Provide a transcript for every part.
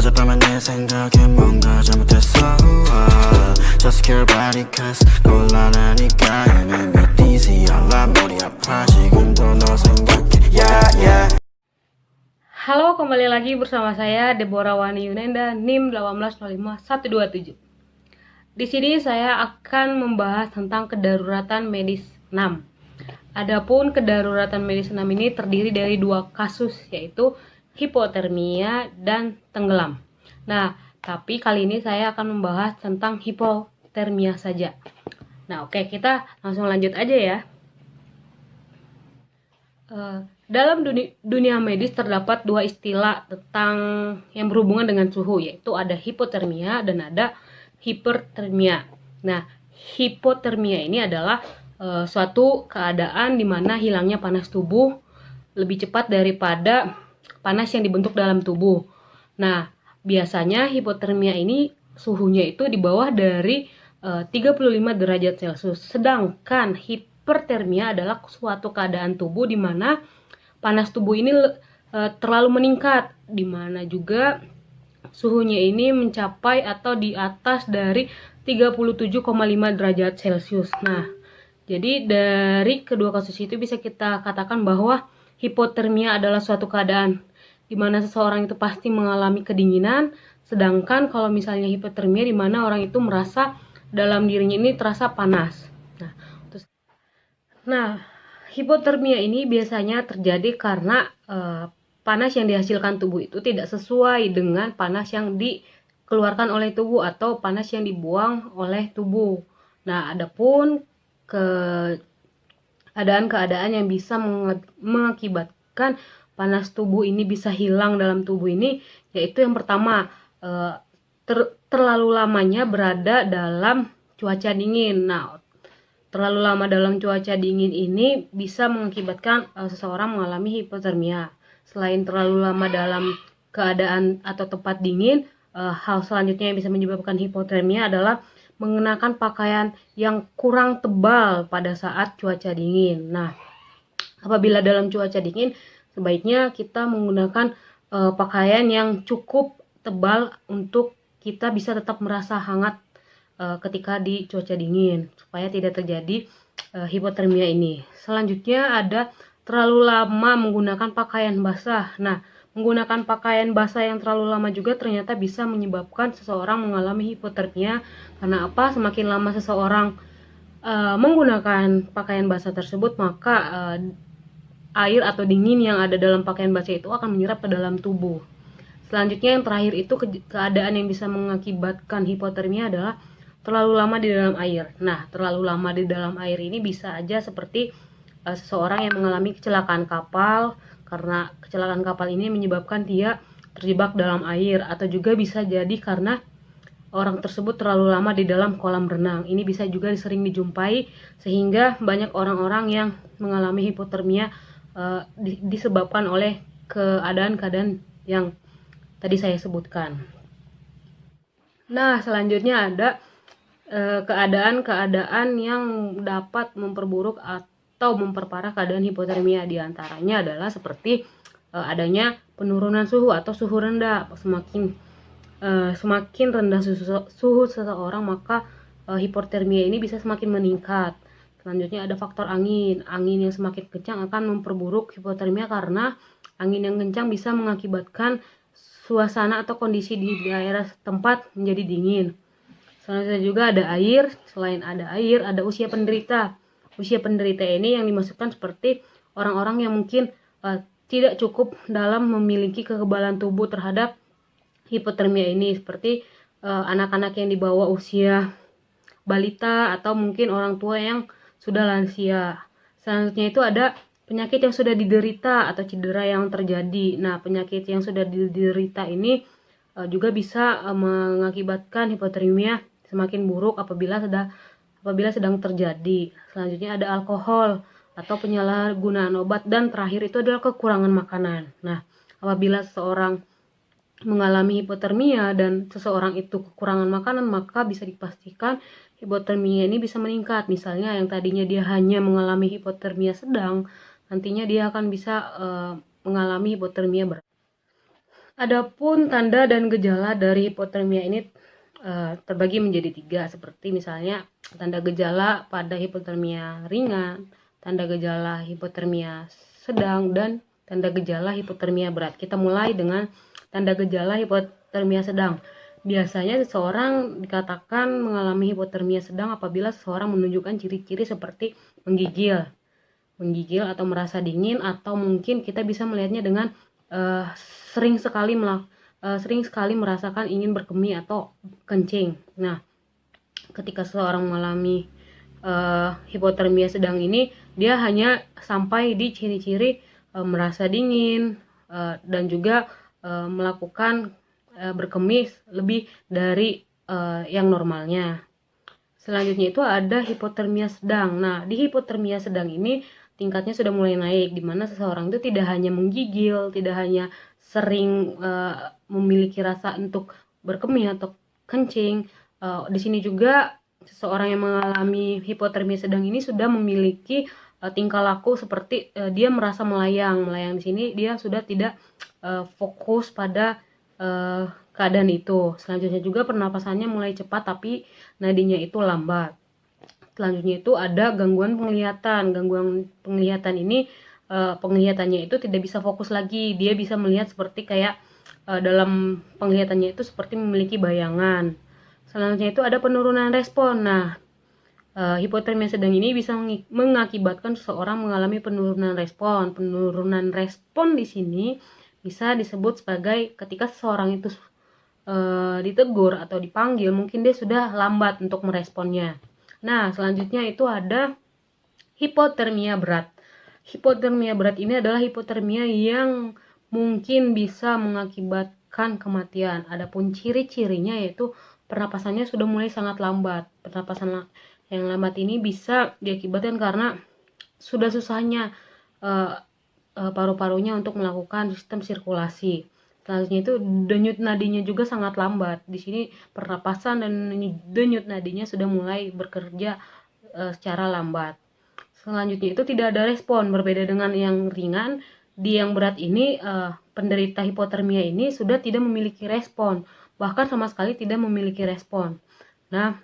어젯밤에 내 생각에 뭔가 잘못했어 Just care about it cause 곤란하니까 And I'm dizzy 알아 머리 아파 지금도 너 생각해 Yeah yeah. Halo, kembali lagi bersama saya Deborah Wani Yunenda, NIM 1805127. Di sini saya akan membahas tentang kedaruratan medis 6. Adapun kedaruratan medis 6 ini terdiri dari dua kasus, yaitu hipotermia dan tenggelam. Nah, tapi kali ini saya akan membahas tentang hipotermia saja. Nah, oke, kita langsung lanjut aja ya. Dalam dunia medis terdapat dua istilah tentang yang berhubungan dengan suhu, yaitu ada hipotermia dan ada hipertermia. Nah, hipotermia ini adalah suatu keadaan di mana hilangnya panas tubuh lebih cepat daripada panas yang dibentuk dalam tubuh. Nah, biasanya hipotermia ini suhunya itu di bawah dari 35 derajat Celcius. Sedangkan hipertermia adalah suatu keadaan tubuh di mana panas tubuh ini terlalu meningkat, di mana juga suhunya ini mencapai atau di atas dari 37,5 derajat Celcius. Nah, jadi dari kedua kasus itu bisa kita katakan bahwa hipotermia adalah suatu keadaan di mana seseorang itu pasti mengalami kedinginan, sedangkan kalau misalnya hipotermia di mana orang itu merasa dalam dirinya ini terasa panas. Nah, hipotermia ini biasanya terjadi karena panas yang dihasilkan tubuh itu tidak sesuai dengan panas yang dikeluarkan oleh tubuh atau panas yang dibuang oleh tubuh. Nah, adapun keadaan-keadaan yang bisa mengakibatkan panas tubuh ini bisa hilang dalam tubuh ini, yaitu yang pertama, terlalu lamanya berada dalam cuaca dingin. Nah, terlalu lama dalam cuaca dingin ini bisa mengakibatkan seseorang mengalami hipotermia. Selain terlalu lama dalam keadaan atau tempat dingin, hal selanjutnya yang bisa menyebabkan hipotermia adalah mengenakan pakaian yang kurang tebal pada saat cuaca dingin. Nah, apabila dalam cuaca dingin, sebaiknya kita menggunakan pakaian yang cukup tebal untuk kita bisa tetap merasa hangat ketika di cuaca dingin, supaya tidak terjadi hipotermia ini. Selanjutnya ada terlalu lama menggunakan pakaian basah. Nah, menggunakan pakaian basah yang terlalu lama juga ternyata bisa menyebabkan seseorang mengalami hipotermia. Karena apa? Semakin lama seseorang menggunakan pakaian basah tersebut, maka air atau dingin yang ada dalam pakaian basah itu akan menyerap ke dalam tubuh. Selanjutnya yang terakhir itu keadaan yang bisa mengakibatkan hipotermia adalah terlalu lama di dalam air. Nah, terlalu lama di dalam air ini bisa aja seperti seseorang yang mengalami kecelakaan kapal, karena kecelakaan kapal ini menyebabkan dia terjebak dalam air, atau juga bisa jadi karena orang tersebut terlalu lama di dalam kolam renang. Ini bisa juga sering dijumpai, sehingga banyak orang-orang yang mengalami hipotermia disebabkan oleh keadaan-keadaan yang tadi saya sebutkan. Nah, selanjutnya ada keadaan-keadaan yang dapat memperburuk atau memperparah keadaan hipotermia. Di antaranya adalah seperti adanya penurunan suhu atau suhu rendah. Semakin rendah suhu seseorang, maka hipotermia ini bisa semakin meningkat. Selanjutnya ada faktor angin. Angin yang semakin kencang akan memperburuk hipotermia karena angin yang kencang bisa mengakibatkan suasana atau kondisi di daerah tempat menjadi dingin. Selanjutnya juga ada air. Selain ada air, ada usia penderita. Usia penderita ini yang dimaksudkan seperti orang-orang yang mungkin tidak cukup dalam memiliki kekebalan tubuh terhadap hipotermia ini, seperti anak-anak yang di bawah usia balita atau mungkin orang tua yang sudah lansia. Selanjutnya itu ada penyakit yang sudah diderita atau cedera yang terjadi. Nah, penyakit yang sudah diderita ini juga bisa mengakibatkan hipotermia semakin buruk apabila sedang terjadi. Selanjutnya ada alkohol atau penyalahgunaan obat, dan terakhir itu adalah kekurangan makanan. Nah, apabila seseorang mengalami hipotermia dan seseorang itu kekurangan makanan, maka bisa dipastikan hipotermia ini bisa meningkat. Misalnya yang tadinya dia hanya mengalami hipotermia sedang, nantinya dia akan bisa mengalami hipotermia berat. Adapun tanda dan gejala dari hipotermia ini terbagi menjadi 3, seperti misalnya tanda gejala pada hipotermia ringan, tanda gejala hipotermia sedang, dan tanda gejala hipotermia berat. Kita mulai dengan tanda gejala hipotermia sedang. Biasanya seseorang dikatakan mengalami hipotermia sedang apabila seseorang menunjukkan ciri-ciri seperti menggigil atau merasa dingin, atau mungkin kita bisa melihatnya dengan sering sekali merasakan ingin berkemih atau kencing. Nah, ketika seseorang mengalami hipotermia sedang ini, dia hanya sampai di ciri-ciri merasa dingin dan juga melakukan berkemih lebih dari yang normalnya. Selanjutnya itu ada hipotermia sedang. Nah, di hipotermia sedang ini tingkatnya sudah mulai naik, di mana seseorang itu tidak hanya menggigil, tidak hanya sering memiliki rasa untuk berkemih atau kencing. Di sini juga seseorang yang mengalami hipotermia sedang ini sudah memiliki tingkah laku seperti dia merasa melayang. Melayang di sini dia sudah tidak fokus pada keadaan itu. Selanjutnya juga pernapasannya mulai cepat tapi nadinya itu lambat. Selanjutnya itu ada gangguan penglihatan. Gangguan penglihatan ini penglihatannya itu tidak bisa fokus lagi. Dia bisa melihat seperti kayak dalam penglihatannya itu seperti memiliki bayangan. Selanjutnya itu ada penurunan respon. Nah, hipotermia sedang ini bisa mengakibatkan seseorang mengalami penurunan respon. Penurunan respon di sini bisa disebut sebagai ketika seseorang itu ditegur atau dipanggil, mungkin dia sudah lambat untuk meresponnya. Nah, selanjutnya itu ada hipotermia berat. Hipotermia berat ini adalah hipotermia yang mungkin bisa mengakibatkan kematian. Adapun ciri-cirinya yaitu pernapasannya sudah mulai sangat lambat. Pernapasan yang lambat ini bisa diakibatkan karena sudah susahnya paru-parunya untuk melakukan sistem sirkulasi. Selanjutnya itu denyut nadinya juga sangat lambat. Di sini pernapasan dan denyut nadinya sudah mulai bekerja secara lambat. Selanjutnya itu tidak ada respon, berbeda dengan yang ringan. Di yang berat ini penderita hipotermia ini sudah tidak memiliki respon, bahkan sama sekali tidak memiliki respon. Nah,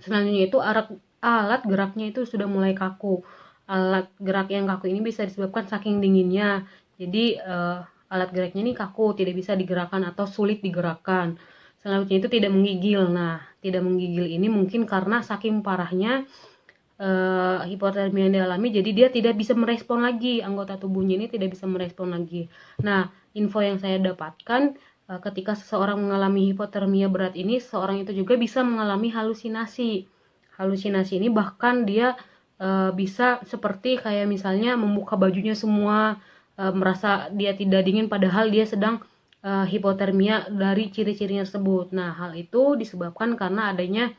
selanjutnya itu alat geraknya itu sudah mulai kaku. Alat gerak yang kaku ini bisa disebabkan saking dinginnya. Jadi alat geraknya ini kaku, tidak bisa digerakkan atau sulit digerakkan. Selanjutnya itu tidak menggigil. Nah, tidak menggigil ini mungkin karena saking parahnya hipotermia yang dialami, jadi dia tidak bisa merespon lagi, anggota tubuhnya ini tidak bisa merespon lagi. Nah, info yang saya dapatkan ketika seseorang mengalami hipotermia berat ini, seseorang itu juga bisa mengalami halusinasi. Halusinasi ini bahkan dia bisa seperti kayak misalnya membuka bajunya semua, merasa dia tidak dingin padahal dia sedang hipotermia dari ciri-cirinya tersebut. Nah, hal itu disebabkan karena adanya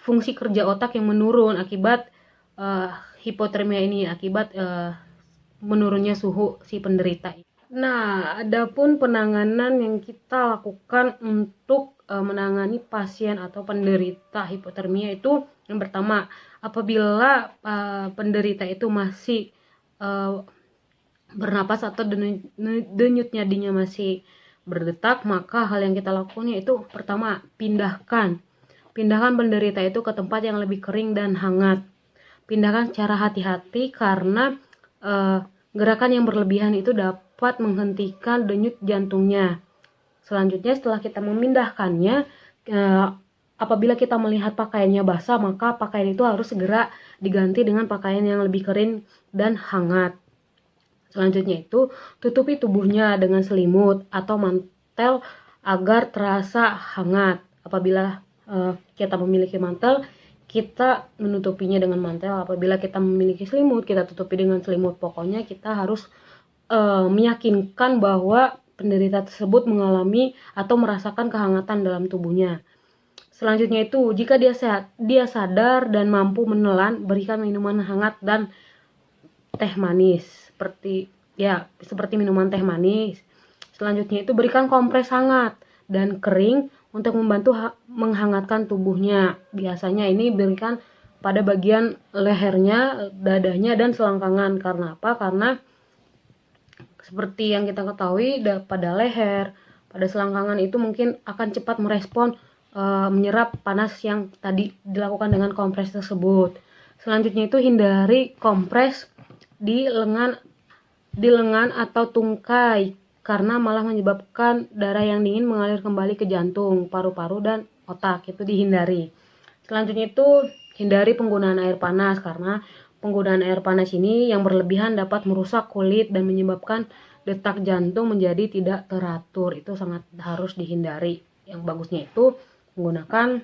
fungsi kerja otak yang menurun akibat hipotermia ini, akibat menurunnya suhu si penderita. Nah, adapun penanganan yang kita lakukan untuk menangani pasien atau penderita hipotermia itu, yang pertama, apabila penderita itu masih bernapas atau denyut nadinya masih berdetak, maka hal yang kita lakukan yaitu pertama, pindahkan penderita itu ke tempat yang lebih kering dan hangat. Pindahkan secara hati-hati karena gerakan yang berlebihan itu dapat menghentikan denyut jantungnya. Selanjutnya setelah kita memindahkannya, apabila kita melihat pakaiannya basah, maka pakaian itu harus segera diganti dengan pakaian yang lebih kering dan hangat. Selanjutnya itu tutupi tubuhnya dengan selimut atau mantel agar terasa hangat. Apabila kita memiliki mantel, kita menutupinya dengan mantel. Apabila kita memiliki selimut, kita tutupi dengan selimut. Pokoknya kita harus meyakinkan bahwa penderita tersebut mengalami atau merasakan kehangatan dalam tubuhnya. Selanjutnya itu, jika dia sadar dan mampu menelan, berikan minuman hangat dan teh manis, seperti minuman teh manis. Selanjutnya itu berikan kompres hangat dan kering untuk membantu menghangatkan tubuhnya. Biasanya ini berikan pada bagian lehernya, dadanya, dan selangkangan. Karena apa? Karena seperti yang kita ketahui, pada leher, pada selangkangan itu mungkin akan cepat merespon menyerap panas yang tadi dilakukan dengan kompres tersebut. Selanjutnya itu hindari kompres di lengan atau tungkai, karena malah menyebabkan darah yang dingin mengalir kembali ke jantung, paru-paru, dan otak. Itu dihindari. Selanjutnya itu hindari penggunaan air panas, karena penggunaan air panas ini yang berlebihan dapat merusak kulit dan menyebabkan detak jantung menjadi tidak teratur. Itu sangat harus dihindari. Yang bagusnya itu menggunakan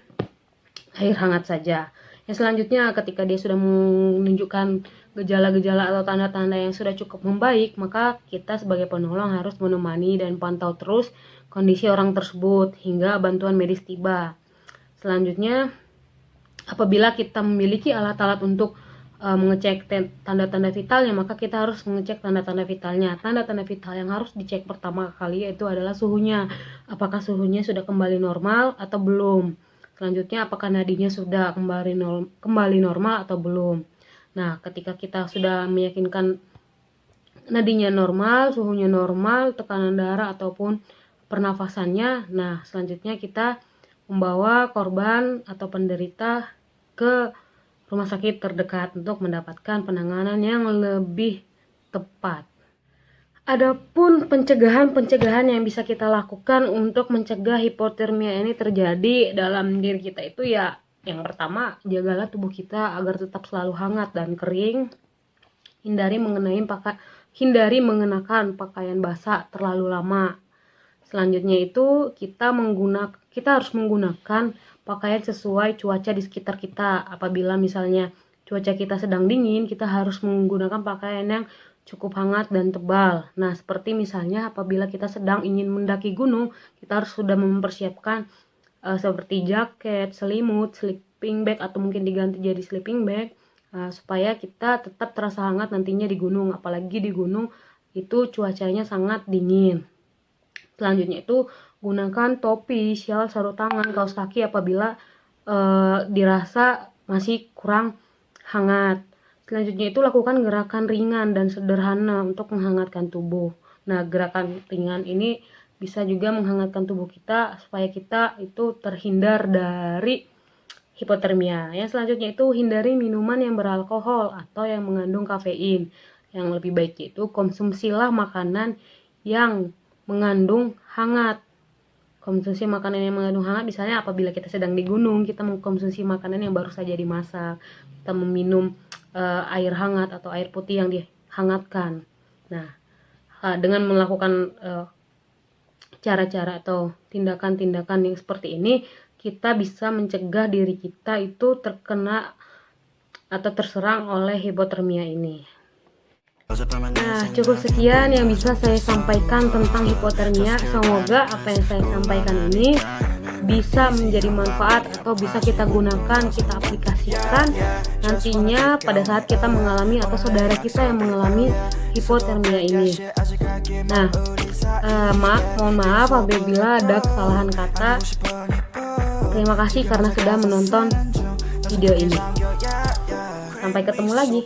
air hangat saja. Yang selanjutnya, ketika dia sudah menunjukkan gejala-gejala atau tanda-tanda yang sudah cukup membaik, maka kita sebagai penolong harus menemani dan pantau terus kondisi orang tersebut hingga bantuan medis tiba. Selanjutnya, apabila kita memiliki alat-alat untuk mengecek tanda-tanda vitalnya, maka kita harus mengecek tanda-tanda vitalnya. Tanda-tanda vital yang harus dicek pertama kali yaitu adalah suhunya. Apakah suhunya sudah kembali normal atau belum? Selanjutnya, apakah nadinya sudah kembali normal atau belum? Nah, ketika kita sudah meyakinkan nadinya normal, suhunya normal, tekanan darah ataupun pernafasannya, nah selanjutnya kita membawa korban atau penderita ke rumah sakit terdekat untuk mendapatkan penanganan yang lebih tepat. Adapun pencegahan yang bisa kita lakukan untuk mencegah hipotermia ini terjadi dalam diri kita itu ya, yang pertama, jagalah tubuh kita agar tetap selalu hangat dan kering. Hindari mengenakan pakaian basah terlalu lama. Selanjutnya itu kita harus menggunakan pakaian sesuai cuaca di sekitar kita. Apabila misalnya cuaca kita sedang dingin, kita harus menggunakan pakaian yang cukup hangat dan tebal. Nah, seperti misalnya apabila kita sedang ingin mendaki gunung, kita harus sudah mempersiapkan seperti jaket, selimut, sleeping bag, atau mungkin diganti jadi sleeping bag, supaya kita tetap terasa hangat nantinya di gunung. Apalagi di gunung itu cuacanya sangat dingin. Selanjutnya itu gunakan topi, syal, sarung tangan, kaos kaki apabila dirasa masih kurang hangat. Selanjutnya itu lakukan gerakan ringan dan sederhana untuk menghangatkan tubuh. Nah, gerakan ringan ini bisa juga menghangatkan tubuh kita supaya kita itu terhindar dari hipotermia. Yang selanjutnya itu hindari minuman yang beralkohol atau yang mengandung kafein. Yang lebih baik itu konsumsilah makanan yang mengandung hangat. Konsumsi makanan yang mengandung hangat, misalnya apabila kita sedang di gunung, kita mengkonsumsi makanan yang baru saja dimasak. Kita meminum air hangat atau air putih yang dihangatkan. Nah, dengan melakukan cara-cara atau tindakan-tindakan yang seperti ini, kita bisa mencegah diri kita itu terkena atau terserang oleh hipotermia ini. Nah, cukup sekian yang bisa saya sampaikan tentang hipotermia. Semoga apa yang saya sampaikan ini bisa menjadi manfaat atau bisa kita gunakan, kita aplikasikan nantinya pada saat kita mengalami atau saudara kita yang mengalami hipotermia ini. Nah, mohon maaf apabila ada kesalahan kata. Terima kasih karena sudah menonton video ini. Sampai ketemu lagi.